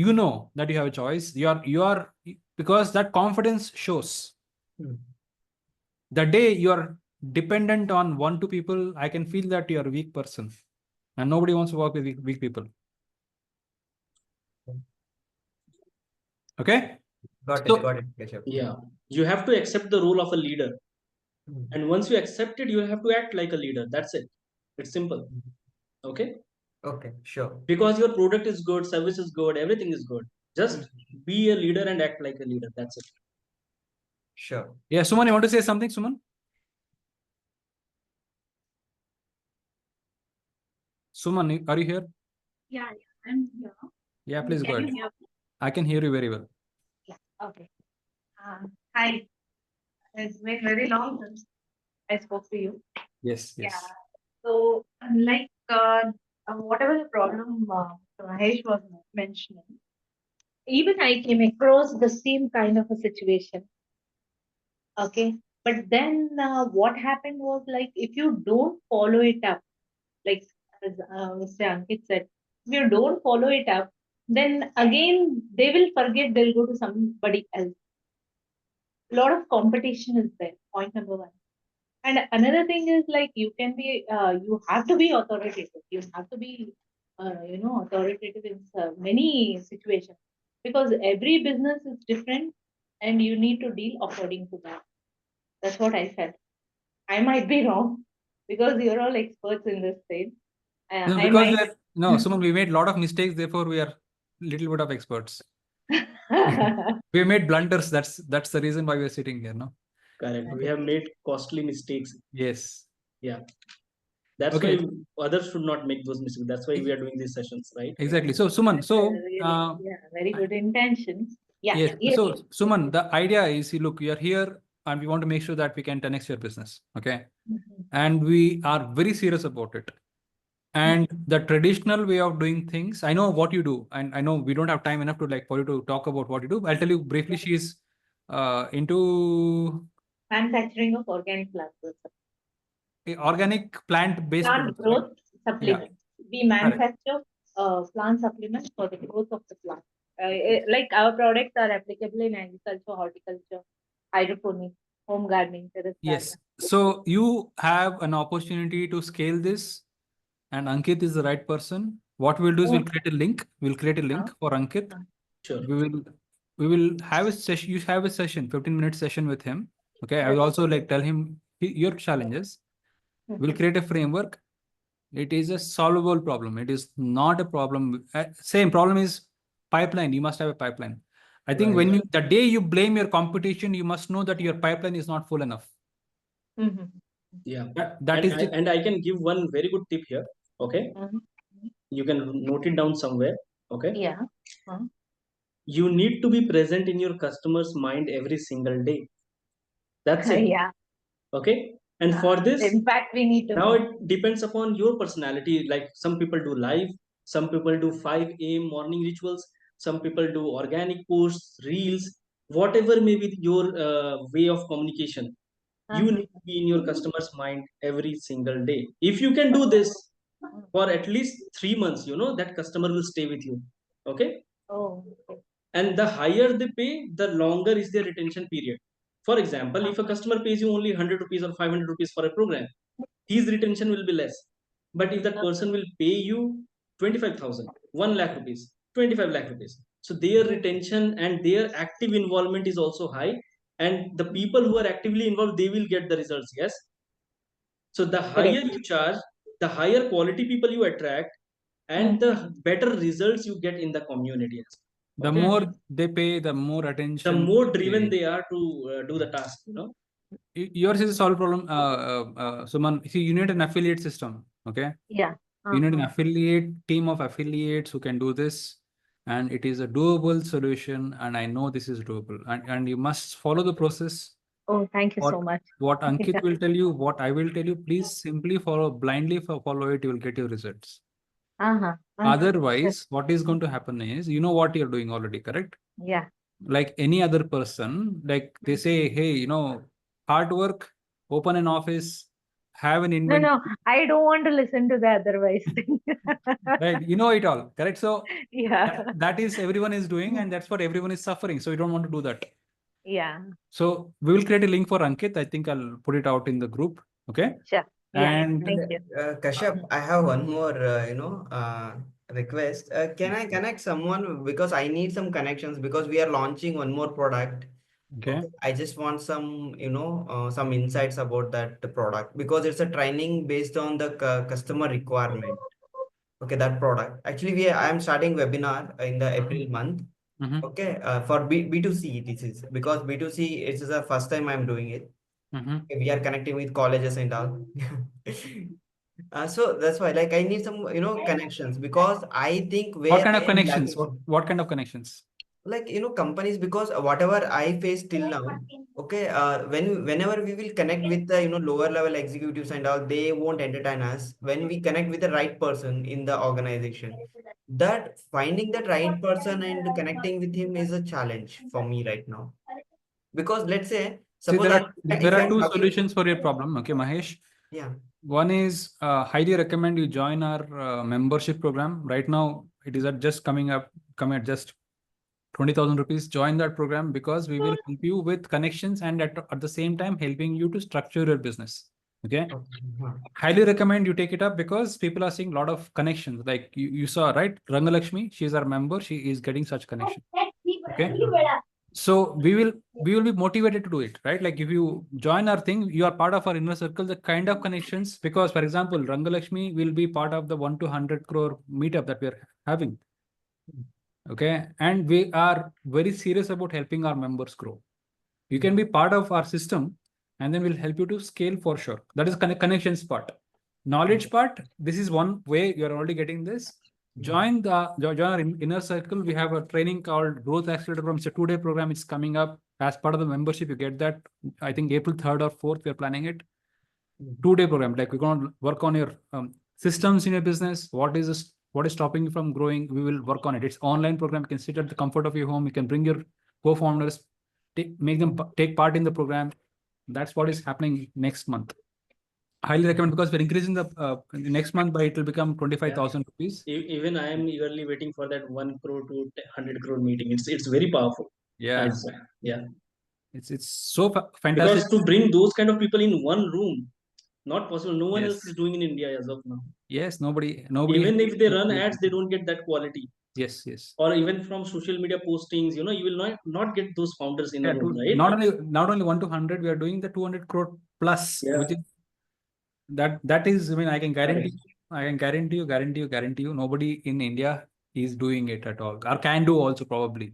that you have a choice. You are because that confidence shows. The day you are dependent on 1-2 people, I can feel that you are a weak person, and nobody wants to work with weak people. Okay. Got it, Keshav. Yeah. You have to accept the role of a leader. And once you accept it, you have to act like a leader. That's it. It's simple. Okay. Okay, sure. Because your product is good, service is good, everything is good. Just be a leader and act like a leader. That's it. Sure. Yeah, Suman, you want to say something, Suman? Suman, are you here? Yeah, I'm here. Yeah, please go Can ahead. you hear me? I can hear you very well. Yeah, okay. Hi. It's been very long since I spoke to you. Yes. Yeah. So, like, whatever the problem Mahesh was mentioning, even I came across the same kind of a situation. Okay. But then what happened was, like, if you don't follow it up, like as Mr. Ankit said, if you don't follow it up, then again they will forget, they'll go to somebody else. A lot of competition is there, point number one. And another thing is, like, you can be, you have to be authoritative. You have to be, authoritative in many situations, because every business is different and you need to deal according to that. That's what I felt. I might be wrong because you're all experts in this thing. No, I because might. Suman, we made a lot of mistakes, therefore we are little bit of experts. We made blunders. That's the reason why we are sitting here, no? Correct. We have made costly mistakes. Yes. Yeah. That's Okay. why others should not make those mistakes. That's why we are doing these sessions, right? Exactly. So Suman, Very good intentions. Yeah. yes. Yes. So Suman, the idea is, look, we are here and we want to make sure that we can 10x your business. Okay. And we are very serious about it. And the traditional way of doing things, I know what you do, and I know we don't have time enough to like for you to talk about what you do. I'll tell you briefly. She's into Manufacturing of organic plant growth. Organic plant-based Plant products, right? growth supplements. We Correct. manufacture plant supplements for the growth of the plant. Like our products are applicable in agriculture, horticulture, hydroponics, home gardening, terrace Yes. gardening. So you have an opportunity to scale this, and Ankit is the right person. What we'll do is we'll create a link. We'll create a link for Ankit. Sure. We will have a session. You have a session, 15-minute session with him. Okay. I will also like tell him your challenges. We'll create a framework. It is a solvable problem. It is not a problem. Same problem is pipeline. You must have a pipeline. I think when you the day you blame your competition, you must know that your pipeline is not full enough. Yeah. That is it. And I can give one very good tip here. Okay. You can note it down somewhere. Okay. Yeah. You need to be present in your customer's mind every single day. That's it. Yeah. Okay. And for this, in fact, we need to now it depends upon your personality. Like some people do live, some people do 5 a.m. morning rituals, some people do organic posts, reels, whatever may be your way of communication. You need to be in your customer's mind every single day. If you can do this for at least 3 months, that customer will stay with you. Okay. Oh. And the higher they pay, the longer is their retention period. For example, if a customer pays you only 100 rupees or 500 rupees for a program, his retention will be less. But if that person will pay you 25,000, 1 lakh rupees, 25 lakh rupees, so their retention and their active involvement is also high. And the people who are actively involved, they will get the results. Yes. So the higher you charge, the higher quality people you attract, and the better results you get in the community. The more they pay, the more attention. The more driven they are to do the task. Yours is a solved problem. Suman, see, you need an affiliate system. Okay. Yeah. You need an affiliate team of affiliates who can do this, and it is a doable solution. And I know this is doable, and you must follow the process. Oh, thank you so much. What Ankit will tell you, what I will tell you, please simply follow, blindly follow it. You will get your results. Otherwise, what is going to happen is, you know what you're doing already, correct? Yeah. Like any other person, like they say, hey, hard work, open an office, have an inventory. No, I don't want to listen to the otherwise thing. Right, you know it all, correct? So yeah, that is everyone is doing, and that's what everyone is suffering. So you don't want to do that. Yeah. So we will create a link for Ankit. I think I'll put it out in the group. Okay. Sure. Yeah. And Thank you. Kashyap, I have one more, request. Can I connect someone, because I need some connections, because we are launching one more product. Okay. I just want some, some insights about that product, because it's a training based on the customer requirement. Okay, that product. Actually, I am starting webinar in the April month. Okay, for B2C, this is because B2C, it is the first time I'm doing it. We are connecting with colleges and all. So that's why, like, I need some, connections, because I think what kind of connections? What kind of connections? Like, companies, because whatever I face till now, okay, whenever we will connect with the, lower level executives and all, they won't entertain us. When we connect with the right person in the organization, that finding that right person and connecting with him is a challenge for me right now. Because let's say, suppose there are two solutions for your problem. Okay, Mahesh. Yeah. One is highly recommend you join our membership program. Right now, it is coming at just 20,000 rupees. Join that program, because we will help you with connections, and at the same time helping you to structure your business. Okay. Highly recommend you take it up, because people are seeing a lot of connections. Like you saw, right? Rangalakshmi, she is our member. She is getting such connections. Okay. So we will be motivated to do it, right? Like if you join our thing, you are part of our inner circle, the kind of connections, because for example, Rangalakshmi will be part of the 1 to 100 crore meetup that we are having. Okay. And we are very serious about helping our members grow. You can be part of our system, and then we'll help you to scale for sure. That is connections part. Knowledge part, this is one way you're already getting this. Join our inner circle. We have a training called Growth Accelerator Program. It's a 2-day program. It's coming up as part of the membership. You get that. I think April 3rd or 4th, we're planning it. 2-day program. Like we're going to work on your systems in your business, what is stopping you from growing, we will work on it. It's online program. You can sit at the comfort of your home. You can bring your co-founders, make them take part in the program. That's what is happening next month. Highly recommend, because we're increasing the next month by, it will become 25,000 rupees. Even I am eagerly waiting for that 1 crore to 100 crore meeting. It's very powerful. Yeah. Yeah. It's so fantastic. Because to bring those kind of people in one room, not possible. No one else is doing in India as of now. Yes, nobody. Even if they run ads, they don't get that quality. Yes, yes. Or even from social media postings, you will not get those founders in a room, right? Not only 1 to 100, we are doing the 200 crore plus, which is that is, I mean, I can guarantee you, nobody in India is doing it at all, or can do also probably,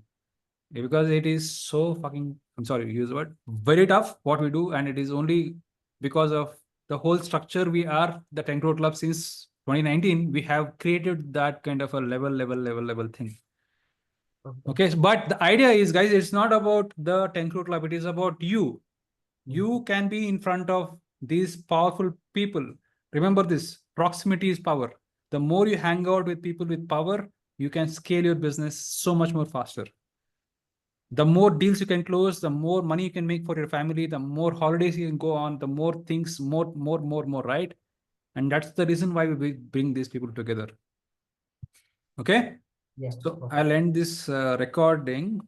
because it is so fucking, I'm sorry to use the word, very tough what we do, and it is only because of the whole structure. We are the 10 Crore Club since 2019. We have created that kind of a level thing. Okay, but the idea is, guys, it's not about the 10 Crore Club. It is about you. You can be in front of these powerful people. Remember this, proximity is power. The more you hang out with people with power, you can scale your business so much more faster. The more deals you can close, the more money you can make for your family, the more holidays you can go on, the more things, more, right? And that's the reason why we bring these people together. Okay? Yes. So I'll end this recording.